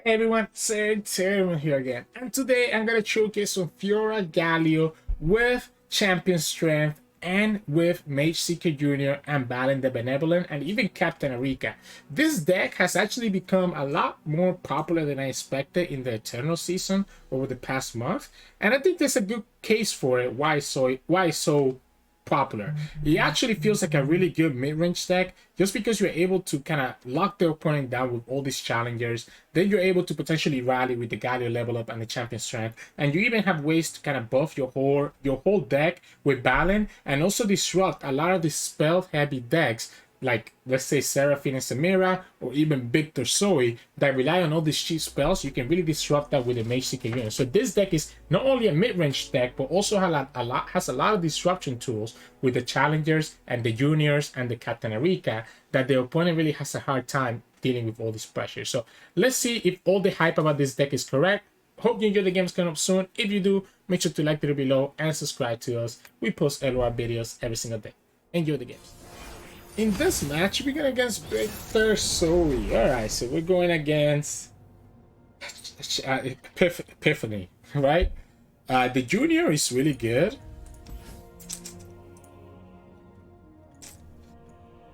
Hey everyone, Sirturmund here again, and today I'm gonna showcase some Fiora Galio with Champion Strength and with Mage Seeker Jr. and Balen the Benevolent and even Captain Arika. This deck has actually become a lot more popular than I expected in the Eternal season over the past month, and I think there's a good case for it. Why so popular. It actually feels like a really good mid-range deck just because you're able to kind of lock the opponent down with all these challengers. Then you're able to potentially rally with the Galio level up and the champion strength. And you even have ways to kind of buff your whole deck with Balen and also disrupt a lot of the spell heavy decks like let's say Seraphine and Samira or even Viktor Zoe that rely on all these cheap spells. You can really disrupt that with a Mage Seeker unit. So this deck is not only a mid-range deck but also has a lot of disruption tools with the challengers and the juniors and the Captain Arika that the opponent really has a hard time dealing with all this pressure. So let's see if all the hype about this deck is correct. Hope you enjoy the games coming up soon. If you do, make sure to like the video below and subscribe to us. We post LOR videos every single day. Enjoy the games. In this match, we're going against Viktor Zoe. Alright, so we're going against Epiphany, right? The junior is really good.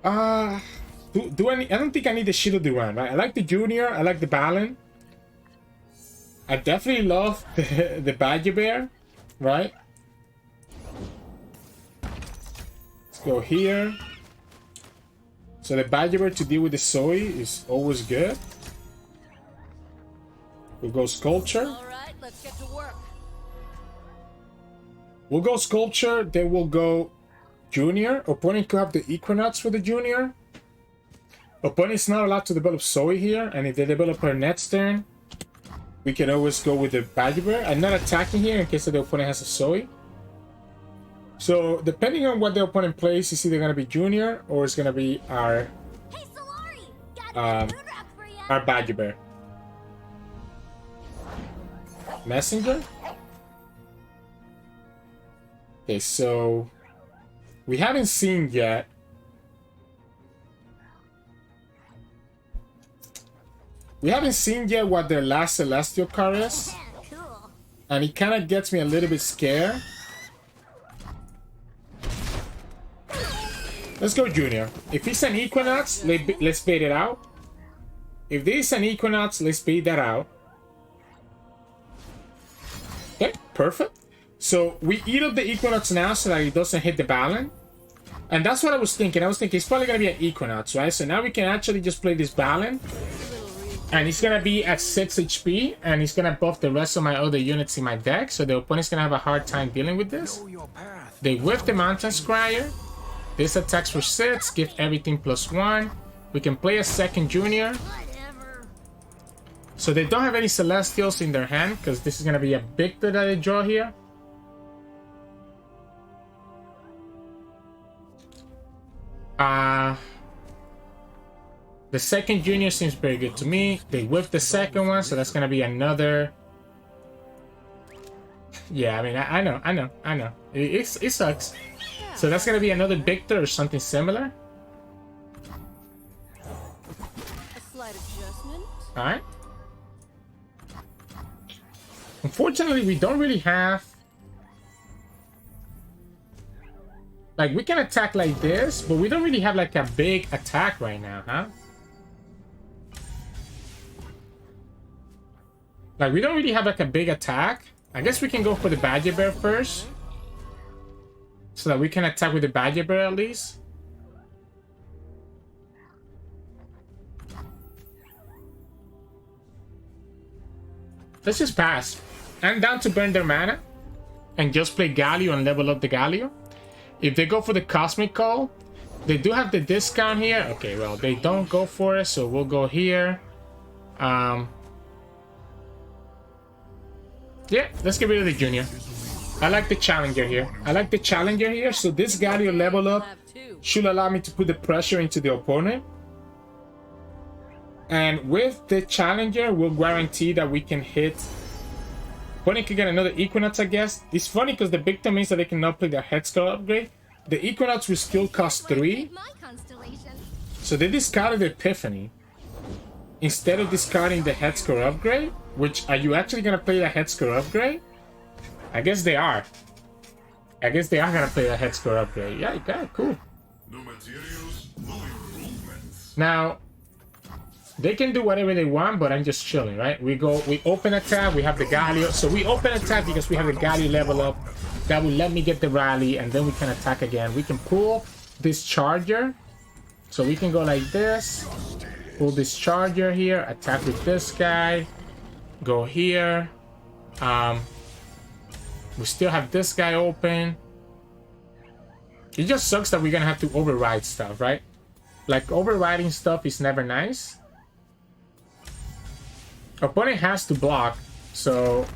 I don't think I need the Shield of the Run, right? I like the junior, I like the Balen. I definitely love the Badger Bear, right? Let's go here. So the Badger Bear to deal with the Zoe is always good. We'll go Sculpture. All right, let's get to work. We'll go Sculpture, then we'll go Junior. Opponent could have the Equinox for the Junior. Opponent's not allowed to develop Zoe here, and if they develop her next turn, we can always go with the Badger Bear. I'm not attacking here in case the opponent has a Zoe. So depending on what the opponent plays, it's either gonna be Junior or it's gonna be our Hey, Solari! Got for ya. our Badger Bear. Messenger? Okay, so we haven't seen yet. We haven't seen yet what their last Celestial card is. Cool. And it kind of gets me a little bit scared. Let's go Junior. If it's an Equinox, let's bait it out. If this is an Equinox, let's bait that out. Okay, perfect. So we eat up the Equinox now so that it doesn't hit the Balen. And that's what I was thinking. I was thinking it's probably going to be an Equinox, right? So now we can actually just play this Balen. And he's going to be at 6 HP. And he's going to buff the rest of my other units in my deck. So the opponent's going to have a hard time dealing with this. They whiff the Mountain Scryer. This attacks for 6, give everything +1. We can play a second Junior. Whatever. So they don't have any Celestials in their hand, because this is going to be a Victor that they draw here. The second Junior seems very good to me. They whiff the second one, so that's going to be another... Yeah, I mean, I know. It sucks. So that's going to be another Victor or something similar. A slight adjustment. Alright. Unfortunately, we don't really have... Like, we can attack like this, but we don't really have, like, a big attack right now, huh? Like, we don't really have, like, a big attack. I guess we can go for the Badger Bear first. So that we can attack with the Badger Bear at least. Let's just pass. I'm down to burn their mana. And just play Galio and level up the Galio. If they go for the Cosmic Call, they do have the discount here. Okay, well, they don't go for it, so we'll go here. Yeah, let's get rid of the Junior. I like the Challenger here. So this Galio level up should allow me to put the pressure into the opponent. And with the Challenger, we'll guarantee that we can hit... Opponent can get another Equinox, I guess. It's funny because the Victor means that they cannot play their Head Skull upgrade. The Equinox will still cost 3. So they discarded the Epiphany. instead of discarding the head score upgrade, which are you actually gonna play the head score upgrade? I guess they are. I guess they are gonna play the head score upgrade. Yeah, okay, cool. No materials, no improvements. Now, they can do whatever they want, but I'm just chilling, right? We open attack, we have the Galio. So we open attack because we have the Galio level up. That will let me get the rally, and then we can attack again. We can pull this charger. So we can go like this. Pull this charger here, attack with this guy. Go here. We still have this guy open. It just sucks that we're gonna have to override stuff, right? Like, overriding stuff is never nice. Opponent has to block, so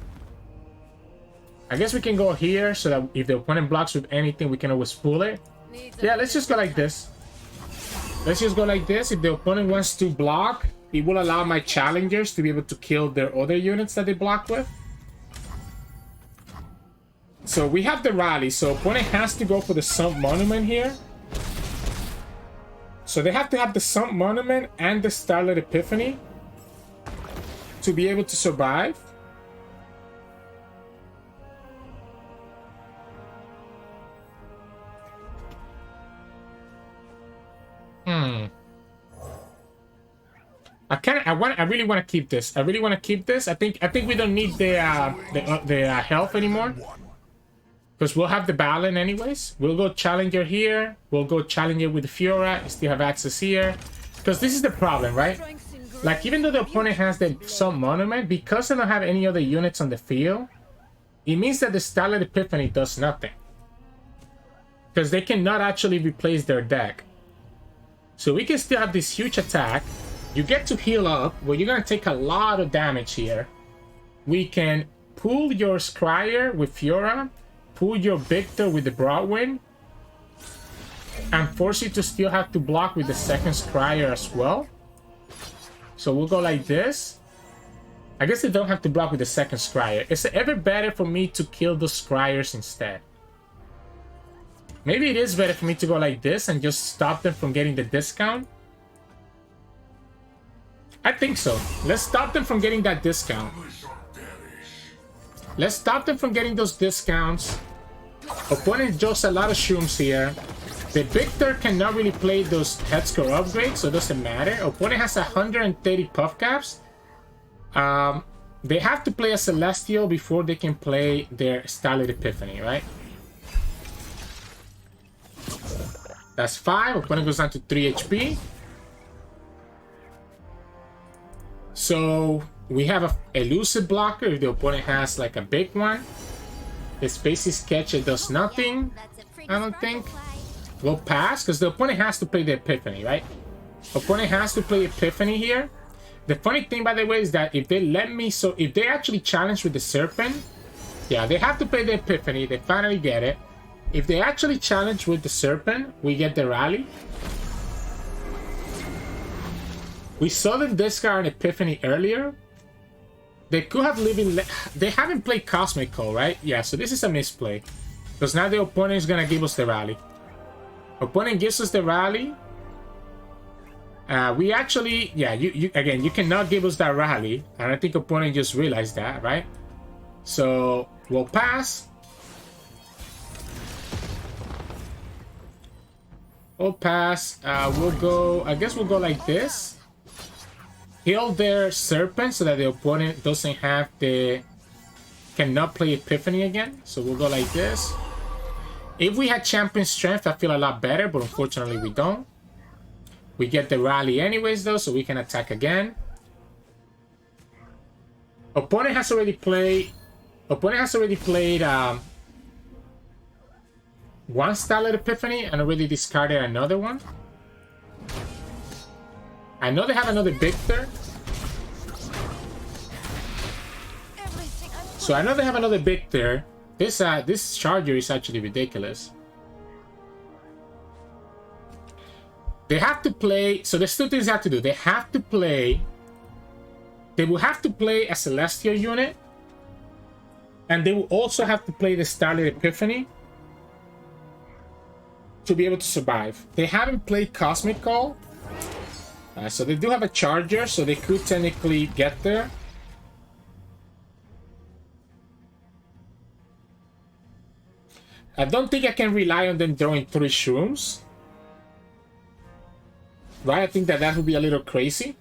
I guess we can go here so that if the opponent blocks with anything, we can always pull it. Yeah, let's just go like this. Let's just go like this. If the opponent wants to block, it will allow my challengers to be able to kill their other units that they block with. So we have the rally, so opponent has to go for the Sump Monument here. So they have to have the Sump Monument and the Starlit Epiphany to be able to survive. I really want to keep this. I really want to keep this. I think we don't need the health anymore, because we'll have the Balen anyways. We'll go Challenger here. We'll go Challenger with the Fiora. We still have access here, because this is the problem, right? Like, even though the opponent has the Sump Monument, because they don't have any other units on the field, it means that the Starlit Epiphany does nothing, because they cannot actually replace their deck. So we can still have this huge attack. You get to heal up, where you're going to take a lot of damage here. We can pull your Scryer with Fiora, pull your Viktor with the Broadwind, and force you to still have to block with the second Scryer as well. So we'll go like this. I guess they don't have to block with the second Scryer. Is it ever better for me to kill the Scryers instead? Maybe it is better for me to go like this and just stop them from getting the discount. I think so. Let's stop them from getting that discount. Let's stop them from getting those discounts. Opponent draws a lot of shrooms here. The Viktor cannot really play those head score upgrades, so it doesn't matter. Opponent has 130 puff caps. They have to play a Celestial before they can play their Starlit Epiphany, right? That's 5. Opponent goes down to 3 HP. So we have a elusive blocker if the opponent has like a big one. The Spaces Catcher does nothing, I don't think. We'll pass, because the opponent has to play the Epiphany, right? Opponent has to play Epiphany here. The funny thing, by the way, is that if they let me... So if they actually challenge with the Serpent... Yeah, they have to play the Epiphany. They finally get it. If they actually challenge with the Serpent, we get the rally. We saw them discard an Epiphany earlier. They could have living... They haven't played Cosmic Call, right? Yeah, so this is a misplay. Because now the opponent is going to give us the rally. Opponent gives us the rally. We actually... Yeah, again, you cannot give us that rally. And I think opponent just realized that, right? So, we'll pass. We'll pass. We'll go... I guess we'll go like this. Heal their Serpent so that the opponent doesn't have the... Cannot play Epiphany again. So we'll go like this. If we had Champion Strength, I feel a lot better, but unfortunately we don't. We get the rally anyways though, so we can attack again. Opponent has already played one Starlit Epiphany and already discarded another one. I know they have another Viktor. So I know they have another Viktor. This Charger is actually ridiculous. They have to play... So there's two things they have to do. They have to play... They will have to play a Celestial unit. And they will also have to play the Starlit Epiphany to be able to survive. They haven't played Cosmic Call. So they do have a charger, so they could technically get there. I don't think I can rely on them throwing 3 shrooms. Right? I think that would be a little crazy.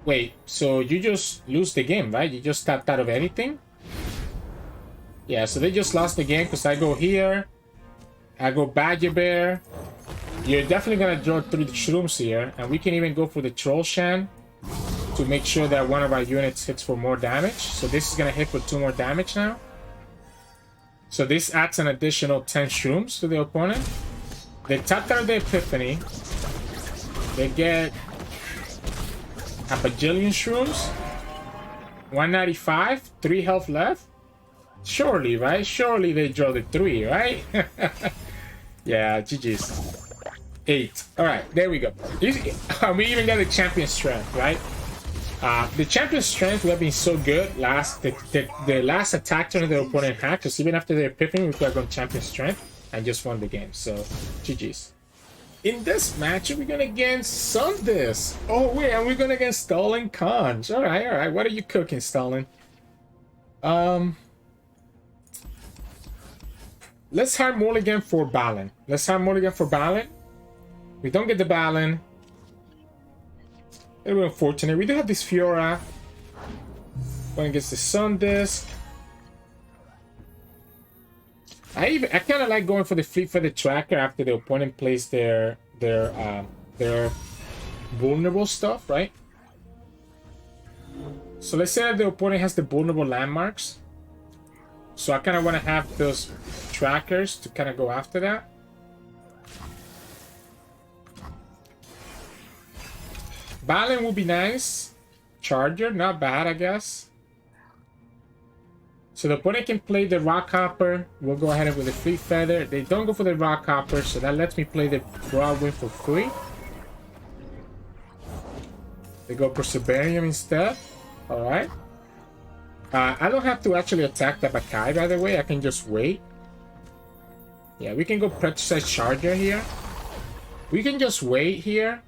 Wait, so you just lose the game, right? You just tapped out of anything? Yeah, so they just lost the game because I go here. I go Badger Bear. You're definitely going to draw 3 shrooms here. And we can even go for the Troll Shan to make sure that one of our units hits for more damage. So this is going to hit for 2 more damage now. So this adds an additional 10 shrooms to the opponent. They tapped out the Epiphany. They get a bajillion shrooms. 195, 3 health left. Surely, right? Surely they draw the 3, right? Yeah, GG's. 8. Alright, there we go. We even got the champion strength, right? The champion strength would have been so good the last attack turn the opponent had, because even after the Epiphany, we could have gone champion strength and just won the game. So, GG's. In this match, we're going against Sundis. Oh, wait, and we're going against Stalin Conch. Alright, alright. What are you cooking, Stalin? Let's hard mulligan for Balen. Let's hard mulligan for Balen. We don't get the Balen. A little unfortunate. We do have this Fiora going against the Sun Disc. I kind of like going for the Fleet Feather Tracker after the opponent plays their vulnerable stuff, right? So let's say that the opponent has the vulnerable landmarks. So I kind of want to have those trackers to kind of go after that. Balen would be nice. Charger, not bad, I guess. So the opponent can play the Rockhopper. We'll go ahead with the Fleet Feather. They don't go for the Rockhopper, so that lets me play the Broadwind for free. They go for Siberium instead. Alright. I don't have to actually attack the Bakai, by the way. I can just wait. Yeah, we can go Pretricized Charger here. We can just wait here.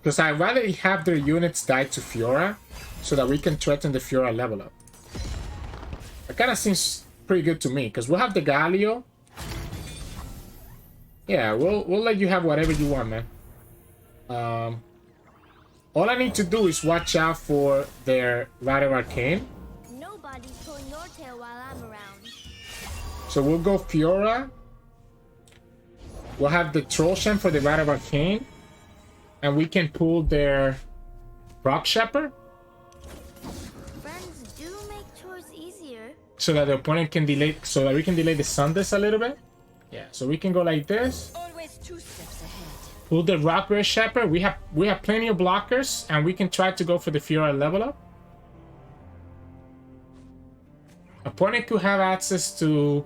Because I'd rather have their units die to Fiora, so that we can threaten the Fiora level up. That kind of seems pretty good to me, because we'll have the Galio. Yeah, we'll let you have whatever you want, man. All I need to do is watch out for their Rite of Arcane. Nobody's pulling your tail while I'm around. So we'll go Fiora. We'll have the Troll Shan for the Rite of Arcane. And we can pull their Rock Shepherd. Friends do make chores easier. So that the opponent can delay, so that we can delay the Sundis a little bit. Yeah, so we can go like this. Always 2 steps ahead. Pull the Rock Bear Shepherd. We have plenty of blockers, and we can try to go for the Fiora level up. Opponent could have access to,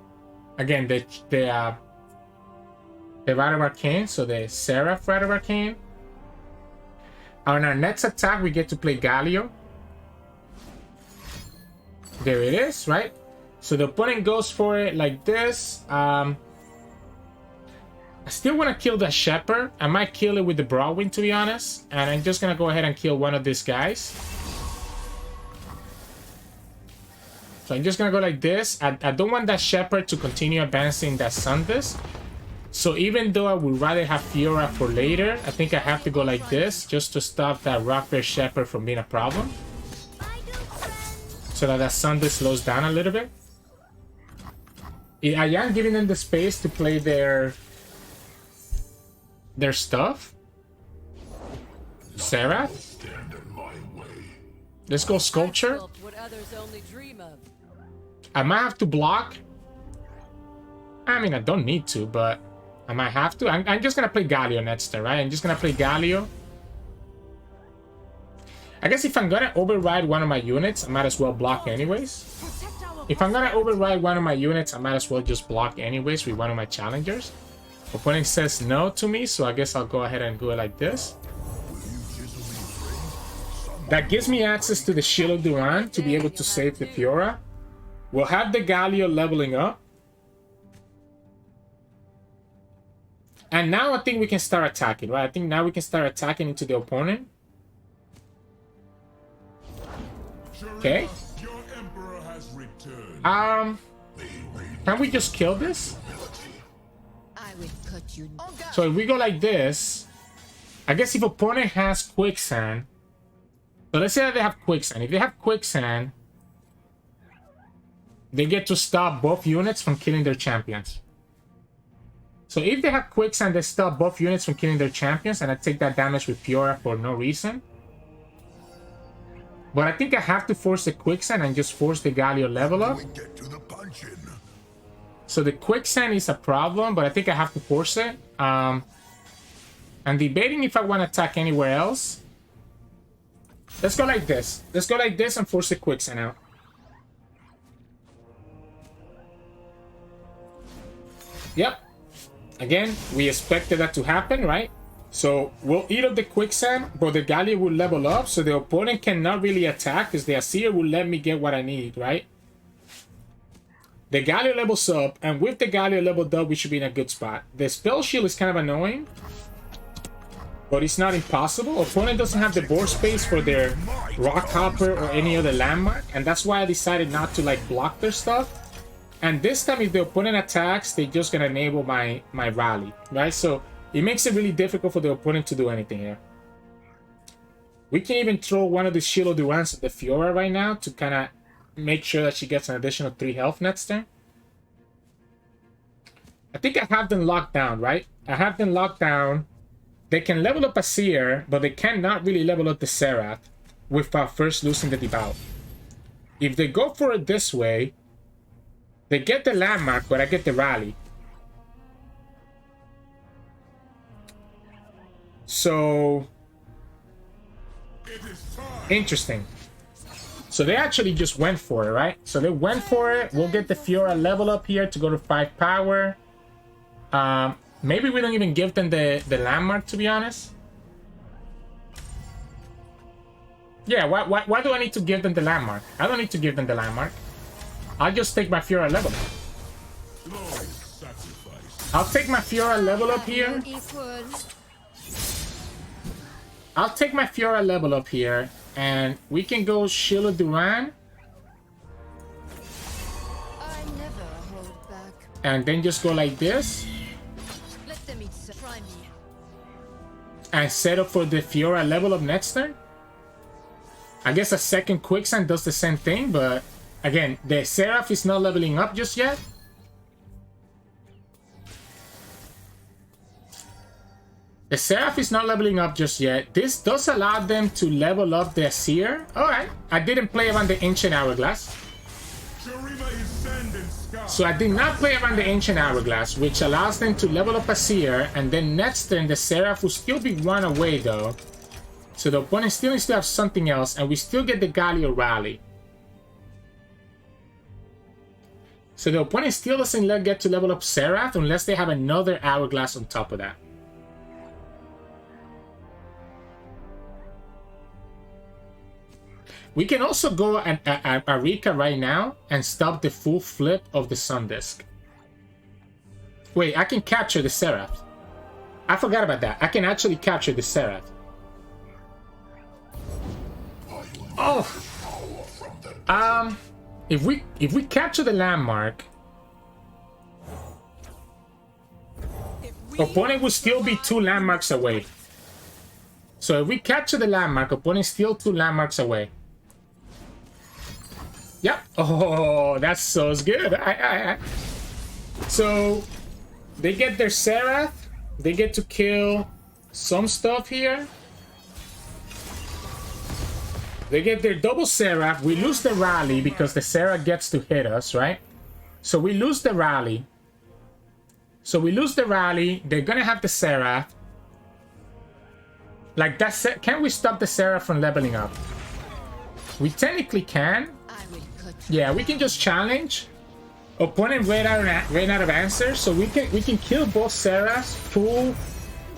again, the Rite of Arcane, so the Seraph Rite of Arcane. On our next attack, we get to play Galio. There it is, right? So the opponent goes for it like this. I still want to kill the Shepherd. I might kill it with the Broadwind, to be honest. And I'm just going to go ahead and kill one of these guys. So I'm just going to go like this. I don't want that Shepherd to continue advancing that Sundis. So even though I would rather have Fiora for later, I think I have to go like this just to stop that Rockbear Shepherd from being a problem. So that Sundis slows down a little bit. I am giving them the space to play their stuff. Seraph. Let's go Sculpture. What others only dream of. I might have to block. I mean, I don't need to, but I might have to. I'm just going to play Galio next turn, right? I'm just going to play Galio. I guess if I'm going to override one of my units, I might as well block anyways. If I'm going to override one of my units, I might as well just block anyways with one of my challengers. Opponent says no to me, so I guess I'll go ahead and go like this. That gives me access to the Shield of Duran to be able to save the Fiora. We'll have the Galio leveling up. And now I think we can start attacking, right? I think now we can start attacking into the opponent. Okay. Your emperor has returned. Can we just kill this? I will cut you. So if we go like this, I guess if opponent has quicksand, so let's say that they have quicksand. If they have quicksand, they get to stop both units from killing their champions. So if they have quicksand, they stop both units from killing their champions, and I take that damage with Fiora for no reason. But I think I have to force the quicksand and just force the Galio level up. So the quicksand is a problem, but I think I have to force it. I'm debating if I want to attack anywhere else. Let's go like this. Let's go like this and force the quicksand out. Yep. Again, we expected that to happen, right? So we'll eat up the quicksand, but the Galio will level up, so the opponent cannot really attack because the Asir will let me get what I need, right? The Galio levels up, and with the Galio leveled up, we should be in a good spot. The spell shield is kind of annoying, but it's not impossible. Opponent doesn't have the board space for their rock hopper or any other landmark, and that's why I decided not to like block their stuff. And this time, if the opponent attacks, they're just gonna enable my rally, right? So it makes it really difficult for the opponent to do anything here. We can even throw one of the Shield of Durans at the Fiora right now to kind of make sure that she gets an additional 3 health next turn. I think I have them locked down, right? I have them locked down. They can level up a Seer, but they cannot really level up the Seraph without first losing the devout. If they go for it this way, they get the landmark, but I get the rally. So interesting. So they actually just went for it, right? So they went for it. We'll get the Fiora level up here to go to 5 power. Maybe we don't even give them the landmark, to be honest. Yeah, why do I need to give them the landmark? I don't need to give them the landmark. I'll just take my Fiora level. I'll take my Fiora level up here. I'll take my Fiora level up here, and we can go Shield of Duran. I never hold back. And then just go like this. Let them eat. Try me. And set up for the Fiora level up next turn. I guess a second Quicksand does the same thing, but again, the Seraph is not leveling up just yet. The Seraph is not leveling up just yet. This does allow them to level up their Seer. Alright, I didn't play around the Ancient Hourglass. So I did not play around the Ancient Hourglass, which allows them to level up a Seer, and then next turn the Seraph will still be one away though. So the opponent still needs to have something else, and we still get the Galio rally. So the opponent still doesn't get to level up Seraph unless they have another Hourglass on top of that. We can also go at Arika right now and stop the full flip of the Sun Disk. Wait, I can capture the Seraph. I forgot about that. I can actually capture the Seraph. Oh! If we capture the landmark, opponent will still be 2 landmarks away. So if we capture the landmark, opponent still 2 landmarks away. Yep. Oh, that's so good. So they get their Seraph. They get to kill some stuff here. They get their double Seraph. We lose the rally because the Seraph gets to hit us, right? So we lose the rally. They're gonna have the Seraph. Like that's it. Can we stop the Seraph from leveling up? We technically can. Yeah, we can just challenge. Opponent ran out of answers, so we can kill both Seraphs, pull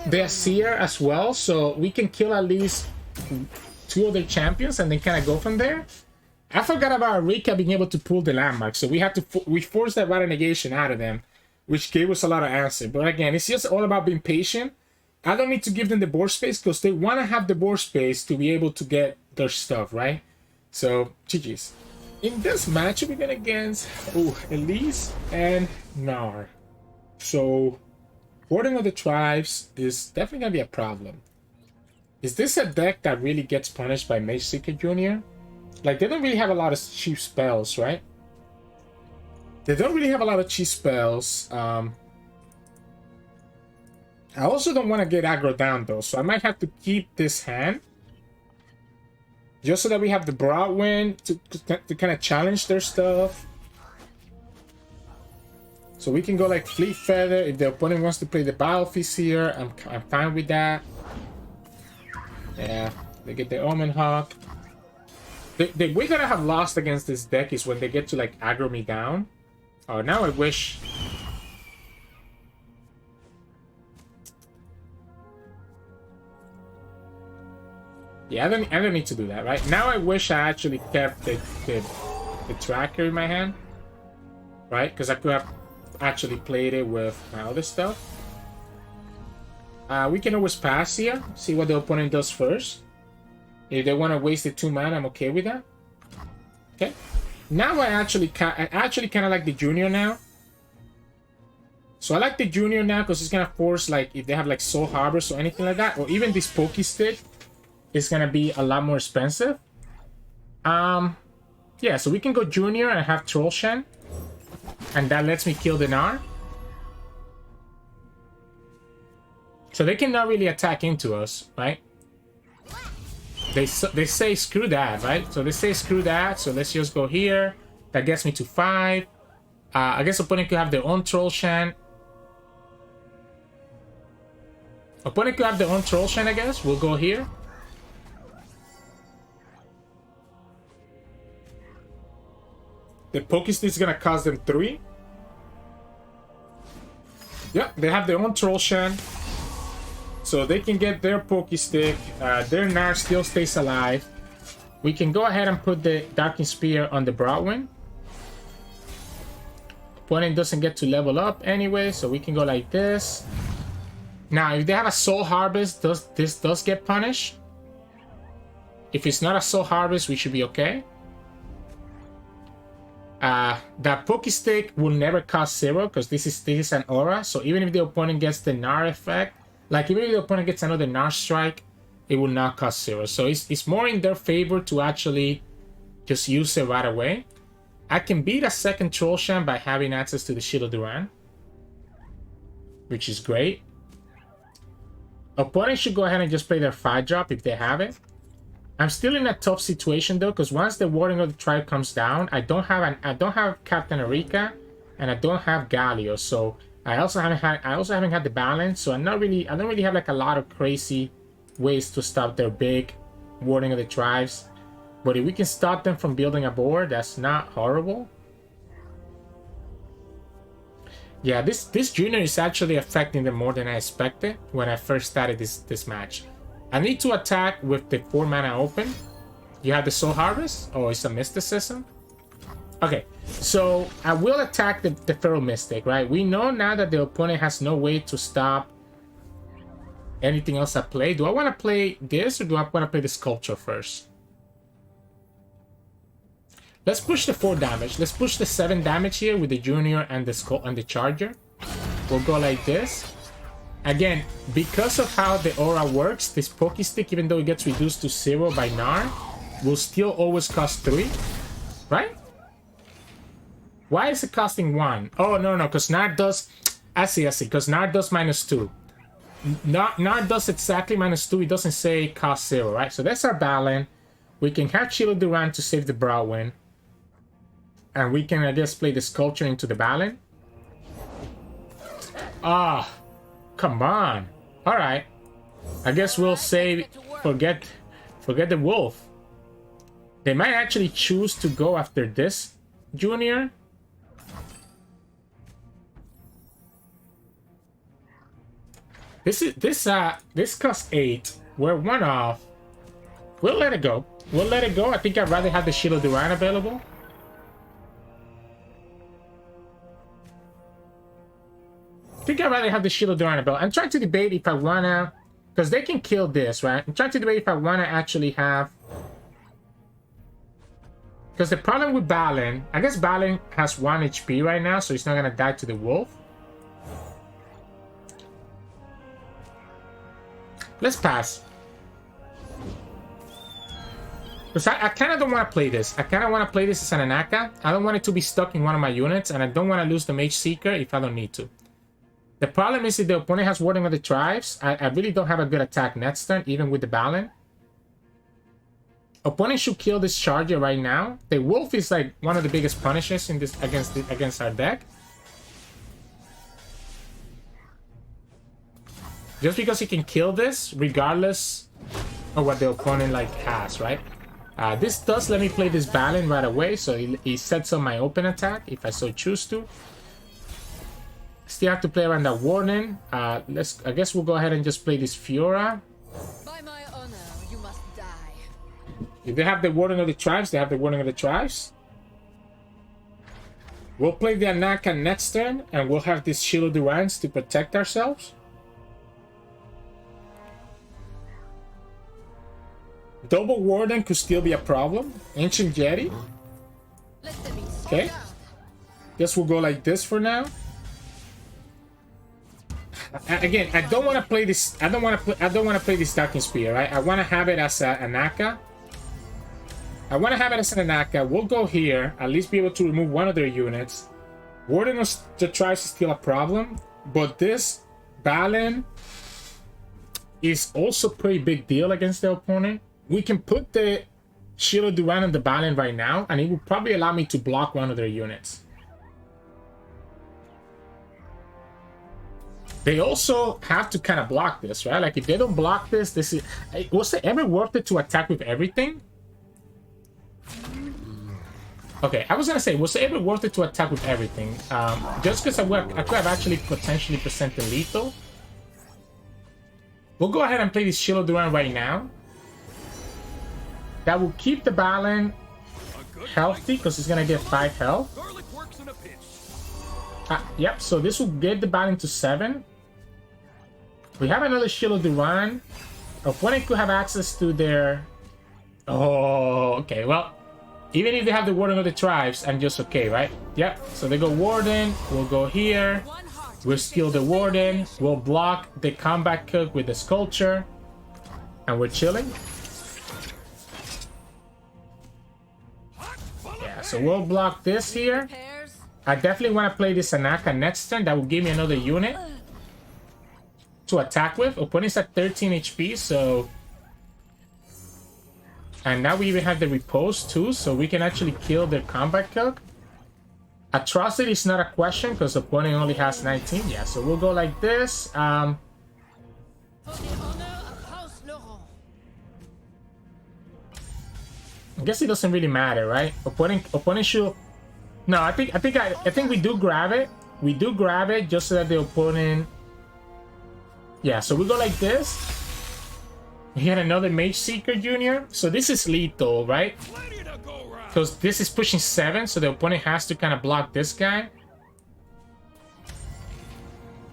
their Seer as well, so we can kill at least 2 other champions and then kind of go from there. I forgot about Rika being able to pull the landmark, so we forced that Rata Negation out of them. which gave us a lot of answer. But again, it's just all about being patient. I don't need to give them the board space because they want to have the board space to be able to get their stuff, right? So, GG's. In this match, we're going against Elise and Gnar. So, Warden of the Tribes is definitely going to be a problem. Is this a deck that really gets punished by Mage Seeker Jr.? Like, they don't really have a lot of cheap spells, right? They don't really have a lot of cheap spells. I also don't want to get aggro down, though, so I might have to keep this hand. Just so that we have the Broadwind to kind of challenge their stuff. So we can go like Fleet Feather. If the opponent wants to play the Battle Feast here, I'm fine with that. Yeah, they get the Omen Hawk. The way that I have lost against this deck is when they get to like aggro me down. Oh, now I wish... Yeah, I don't need to do that, right? Now I wish I actually kept the tracker in my hand. Right? Because I could have actually played it with my other stuff. We can always pass here. See what the opponent does first. If they want to waste the 2 mana, I'm okay with that. Okay. Now I actually kind of like the Junior now. So I like the Junior now because it's going to force, like, if they have, like, Soul Harbors or anything like that. Or even this Pokey Stick is going to be a lot more expensive. Yeah, so we can go Junior and have Troll Shen. And that lets me kill the Gnar. So they cannot really attack into us, right? They say screw that, right? So they say screw that, so let's just go here. That gets me to 5. I guess opponent could have their own Troll Shen. Opponent could have their own Troll Shen, I guess. We'll go here. The Pokestick is gonna cost them 3. Yep, they have their own Troll Shen. So they can get their Pokestick. Their Gnar still stays alive. We can go ahead and put the Darking Spear on the Broadwind. Opponent doesn't get to level up anyway, so we can go like this. Now, if they have a Soul Harvest, this does get punished. If it's not a Soul Harvest, we should be okay. That Pokestick will never cost 0 because this is an aura. So even if the opponent gets the Gnar effect, like even if the opponent gets another Gnar strike, it will not cost 0. So it's more in their favor to actually just use it right away. I can beat a second Troll Shen by having access to the Shield of Duran, which is great. Opponent should go ahead and just play their 5-drop if they have it. I'm still in a tough situation though, because once the Warden of the Tribe comes down, I don't have Captain Erika, and I don't have Galio, so I also haven't had the Balen, so I don't really have like a lot of crazy ways to stop their big Warden of the Tribes. But if we can stop them from building a board, that's not horrible. Yeah, this Junior is actually affecting them more than I expected when I first started this match. I need to attack with the 4 mana open. You have the Soul Harvest? Oh, it's a Mysticism? Okay, so I will attack the Feral Mystic, right? We know now that the opponent has no way to stop anything else I play. Do I want to play this or do I want to play the Sculpture first? Let's push the 4 damage. Let's push the 7 damage here with the Junior and the Charger. We'll go like this. Again, because of how the aura works, this Pokestick, even though it gets reduced to 0 by Gnar, will still always cost 3, right? Why is it costing 1? Oh, no, because Gnar does... I see, because Gnar does -2. Gnar does exactly -2. It doesn't say cost 0, right? So that's our Balen. We can have Shield of Duran to save the Broadwind. And we can, I guess, play the Sculpture into the Balen. Ah, come on. All right. I guess we'll say forget the Wolf. They might actually choose to go after this Junior. This costs 8. We're 1 off. We'll let it go. We'll let it go. I think I'd rather have the Shield of Duran available. I think I'd rather have the Shield of Duran belt. I'm trying to debate if I wanna, because they can kill this, right? I'm trying to debate if I wanna actually have, because the problem with Balen, I guess Balen has 1 HP right now, so he's not gonna die to the wolf. Let's pass. Because I kind of don't want to play this. I kind of want to play this as an Anaka. I don't want it to be stuck in one of my units, and I don't want to lose the Mage Seeker if I don't need to. The problem is if the opponent has Warding of the Tribes, I really don't have a good attack next turn, even with the Balen. Opponent should kill this Charger right now. The Wolf is like one of the biggest punishes in this against our deck. Just because he can kill this, regardless of what the opponent like has, right? This does let me play this Balen right away, so he sets up my open attack if I so choose to. Still have to play around that Warden. I guess we'll go ahead and just play this Fiora. By my honor, you must die. If they have the Warden of the Tribes, they have the Warden of the Tribes. We'll play the Anaka next turn, and we'll have this Shield of Durans to protect ourselves. Double Warden could still be a problem. Ancient Jetty. Okay. Guess we'll go like this for now. Again, I don't want to play this. I don't want to play this Darking Spear, right? I want to have it as an Anaka. We'll go here. At least be able to remove one of their units. Warden of the Tribes is still a problem, but this Balen is also a pretty big deal against the opponent. We can put the Shield of Duran on the Balen right now, and it will probably allow me to block one of their units. They also have to kind of block this, right? Like, if they don't block this, was it ever worth it to attack with everything? Okay, I was gonna say, was it ever worth it to attack with everything? Just because I could have actually potentially presented lethal. We'll go ahead and play this Shield of Duran right now. That will keep the Balen healthy because he's gonna get 5 health. Yep, so this will get the Balen to 7. We have another Shield of Duran. Opponent could have access to their... Oh, okay, well, even if they have the Warden of the Tribes, I'm just okay, right? Yep, so they go Warden, we'll go here, we'll steal the Warden, we'll block the Combat Cook with the Sculpture, and we're chilling. Yeah, so we'll block this here. I definitely want to play this Anaka next turn. That will give me another unit to attack with. Opponent's at 13 HP, so... And now we even have the Repose too, so we can actually kill their Combat Cook. Atrocity is not a question, because opponent only has 19. Yeah, so we'll go like this. I guess it doesn't really matter, right? Opponent should... No, I think we do grab it. We do grab it just so that the opponent... Yeah, so we go like this. We had another Mage Seeker Junior. So this is lethal, right? Because this is pushing 7, so the opponent has to kind of block this guy.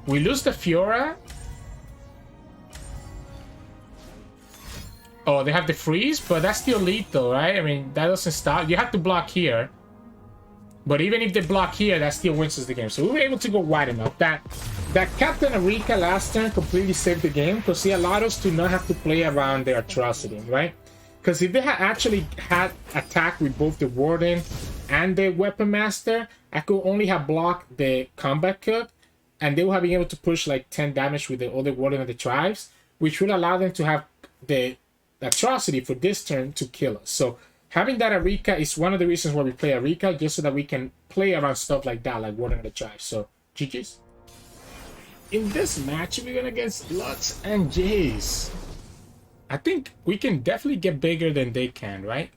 We lose the Fiora. Oh, they have the freeze, but that's still lethal, right? I mean, that doesn't stop. You have to block here. But even if they block here, that still wins us the game. So we were able to go wide enough. That Captain Erika last turn completely saved the game because he allowed us to not have to play around the Atrocity, right? Because if they had actually had attack with both the Warden and the Weapon Master, I could only have blocked the Combat Cook, and they would have been able to push like 10 damage with the other Warden of the Tribes, which would allow them to have the Atrocity for this turn to kill us. So having that Erika is one of the reasons why we play Erika, just so that we can play around stuff like that, like Warden of the Tribes. So, GG's. In this match, we're going against Lux and Jayce. I think we can definitely get bigger than they can, right?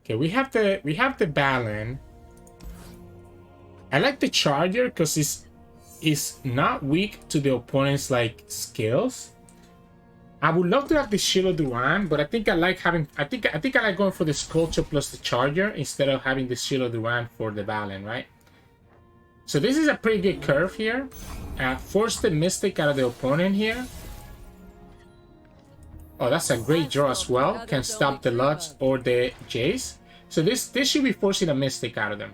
Okay, we have the Balen. I like the Charger because it's not weak to the opponent's like skills. I would love to have the Shield of Duran, but I think I like having... I think I like going for the Sculpture plus the Charger instead of having the Shield of Duran for the Balen, right? So this is a pretty good curve here. Force the Mystic out of the opponent here. Oh, that's a great draw as well. Can stop the Lux or the Jayce. So this should be forcing a Mystic out of them.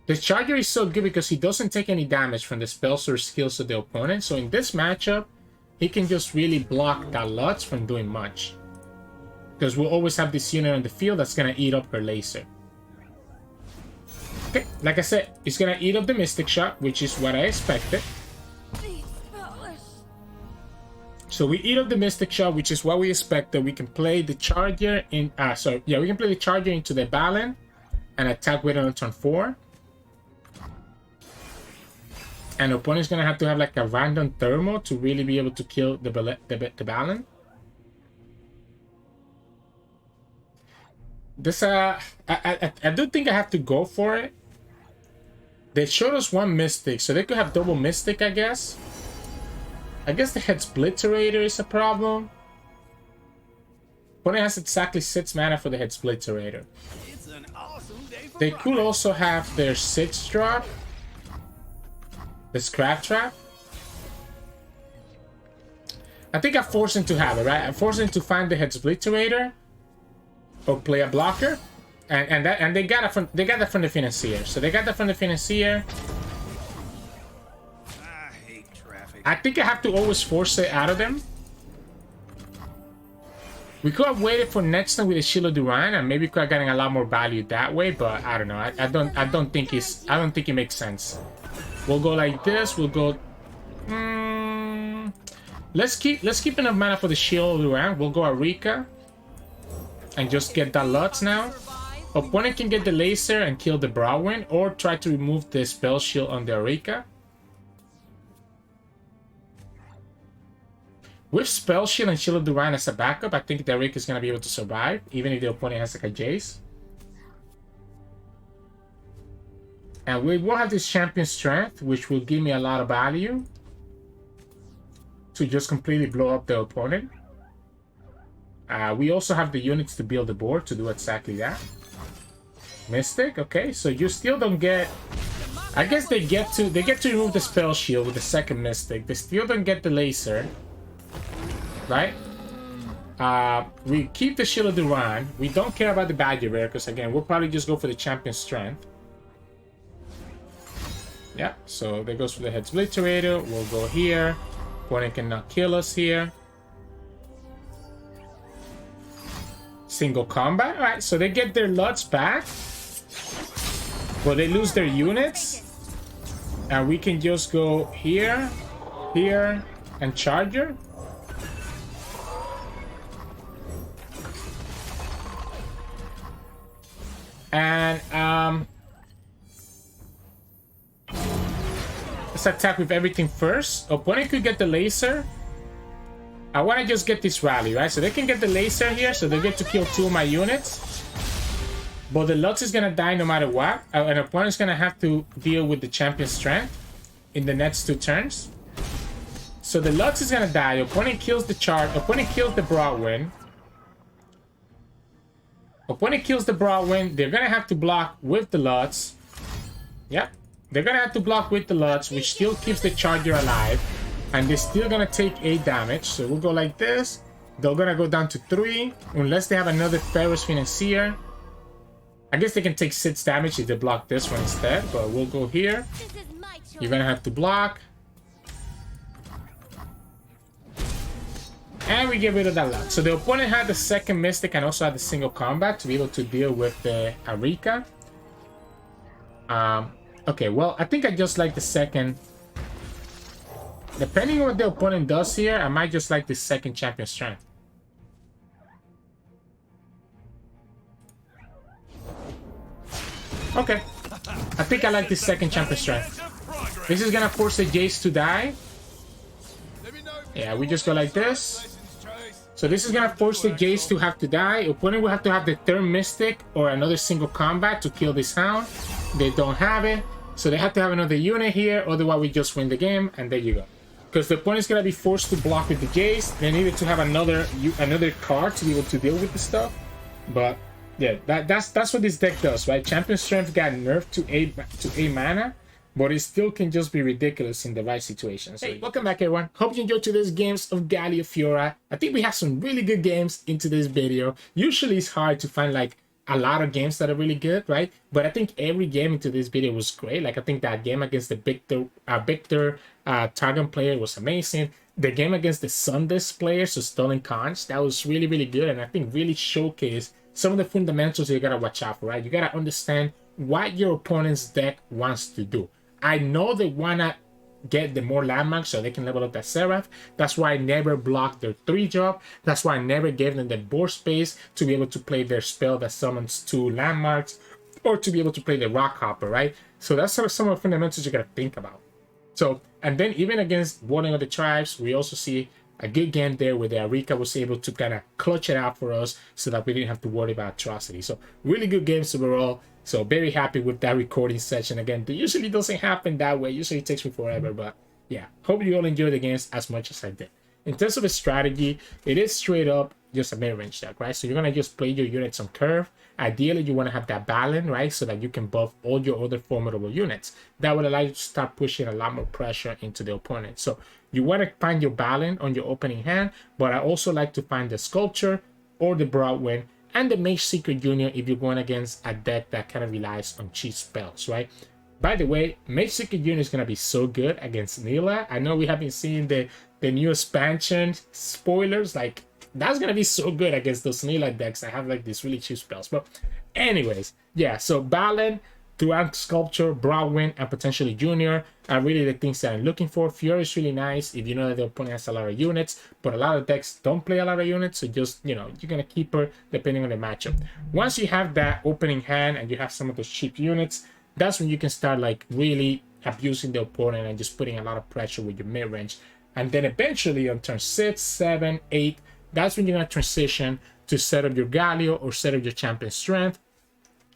The Charger is so good because he doesn't take any damage from the spells or skills of the opponent. So in this matchup, he can just really block that Lux from doing much. Because we'll always have this unit on the field that's going to eat up her laser. Okay, like I said, it's going to eat up the Mystic Shot, which is what I expected. So we eat up the Mystic Shot, which is what we expected. We can play the Charger in... we can play the Charger into the Balen and attack with it on turn 4. And the opponent's going to have like a random thermal to really be able to kill the Balen. This, I do think I have to go for it. They showed us one Mystic, so they could have double Mystic, I guess. I guess the Head Splitterator is a problem. Opponent has exactly 6 mana for the Head Splitterator. They could also have their 6 drop. The Scrap Trap. I think I forced him to have it, right? I forced him to find the Head Splitterator or play a blocker, and they got it from the Financier. So they got that from the Financier. I hate traffic. I think I have to always force it out of them. We could have waited for next time with the Shield of Duran, and maybe could have gotten a lot more value that way. But I don't know. I don't think it makes sense. We'll go like this. We'll go. Let's keep enough mana for the Shield of Duran. We'll go Arika. And just get that Lutz now. Opponent can get the laser and kill the Browwind, or try to remove the spell shield on the Arika. With spell shield and Shield of Duran as a backup, I think the Arika is gonna be able to survive, even if the opponent has like a Jayce. And we will have this Champion Strength, which will give me a lot of value to just completely blow up the opponent. We also have the units to build the board to do exactly that. Mystic, okay, so you still don't get... I guess they get to remove the spell shield with the second Mystic. They still don't get the laser, right? We keep the Shield of Duran. We don't care about the Badger Bear because again, we'll probably just go for the Champion Strength. Yeah, so that goes for the Head Splitterator. We'll go here. Opponent cannot kill us here. Single combat. All right, so they get their Lutz back. Well, they lose their units. And we can just go here, here, and Charger. And let's attack with everything first. Opponent could get the laser. I want to just get this rally, right? So they can get the laser here, so they get to kill 2 of my units. But the Lutz is going to die no matter what. And opponent's going to have to deal with the Champion Strength in the next 2 turns. So the Lutz is going to die. Opponent kills the Chart. Opponent kills the Broadwind. Opponent kills the Broadwind. They're going to have to block with the Lutz. Yep. They're going to have to block with the Lutz, which still keeps the Charger alive. And they're still gonna take 8 damage. So we'll go like this. They're gonna go down to 3. Unless they have another Ferrous Financier. I guess they can take 6 damage if they block this one instead. But we'll go here. You're gonna have to block. And we get rid of that Lux. So the opponent had the second Mystic and also had the single combat to be able to deal with the Arika. Okay, well, I think I just like the second. Depending on what the opponent does here, I might just like the second Champion Strength. Okay. I think I like the second Champion Strength. This is gonna force the Jayce to die. Yeah, we just go like this. So this is gonna force the Jayce to have to die. Opponent will have to have the third Mystic or another single combat to kill this Hound. They don't have it. So they have to have another unit here, otherwise we just win the game, and there you go. Because the opponent's gonna be forced to block with the Jayce. They needed to have another card to be able to deal with the stuff. But Yeah, that's what this deck does, right? Champion Strength got nerfed to a mana, but it still can just be ridiculous in the right situations. Hey, welcome back everyone. Hope you enjoyed today's games of Galio Fiora. I think we have some really good games in today's video. Usually it's hard to find like a lot of games that are really good, right? But I think every game into this video was great. Like I think that game against the Viktor Targan player was amazing. The game against the Sundays player, so Stolen Conch, that was really, really good. And I think really showcased some of the fundamentals you gotta watch out for, right? You gotta understand what your opponent's deck wants to do. I know they wanna get the more landmarks so they can level up that Seraph. That's why I never blocked their 3-drop. That's why I never gave them the board space to be able to play their spell that summons 2 landmarks, or to be able to play the Rock Hopper, right? So that's sort of some of the fundamentals you gotta think about. So, and then even against Warning of the Tribes, we also see a good game there where the Arika was able to kind of clutch it out for us so that we didn't have to worry about atrocity. So really good games overall. So very happy with that recording session. Again, it usually doesn't happen that way. Usually it takes me forever, but yeah, hope you all enjoy the games as much as I did. In terms of a strategy, it is straight up just a mid-range deck, right? So you're going to just play your units on curve. Ideally, you want to have that Balen, right? So that you can buff all your other formidable units. That would allow you to start pushing a lot more pressure into the opponent. So you want to find your Balen on your opening hand, but I also like to find the Sculpture or the Broadwind and the Mage Seeker Junior if you're going against a deck that kind of relies on cheap spells, right? By the way, Mage Seeker Junior is going to be so good against Nila. I know we haven't seen the new expansion spoilers, like that's gonna be so good against those Nila decks that have like these really cheap spells. But anyways, yeah, so Balen throughout Sculpture, Broadwind, and potentially Junior are really the things that I'm looking for. Fiora is really nice if you know that the opponent has a lot of units, but a lot of decks don't play a lot of units, so just, you know, you're gonna keep her depending on the matchup. Once you have that opening hand and you have some of those cheap units, that's when you can start like really abusing the opponent and just putting a lot of pressure with your mid-range. And then eventually on turn 6, 7, 8, that's when you're going to transition to set up your Galio or set up your Champion Strength.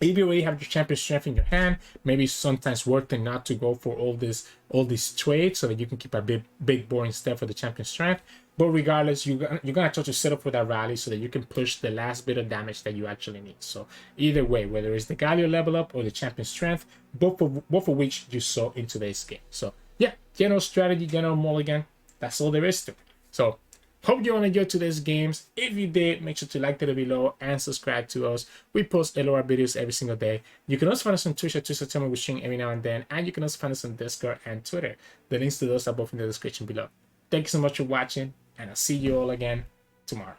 If you already have your Champion Strength in your hand, maybe sometimes worth it not to go for all these trades so that you can keep a big board instead for the Champion Strength. But regardless, you're going to try to set up for that rally so that you can push the last bit of damage that you actually need. So either way, whether it's the Galio level up or the Champion Strength, both of which you saw in today's game. So yeah, general strategy, general mulligan, that's all there is to it. So hope you all enjoyed today's games. If you did, make sure to like the video below and subscribe to us. We post LOR videos every single day. You can also find us on Twitch at Sirturmund. We stream every now and then. And you can also find us on Discord and Twitter. The links to those are both in the description below. Thank you so much for watching, and I'll see you all again tomorrow.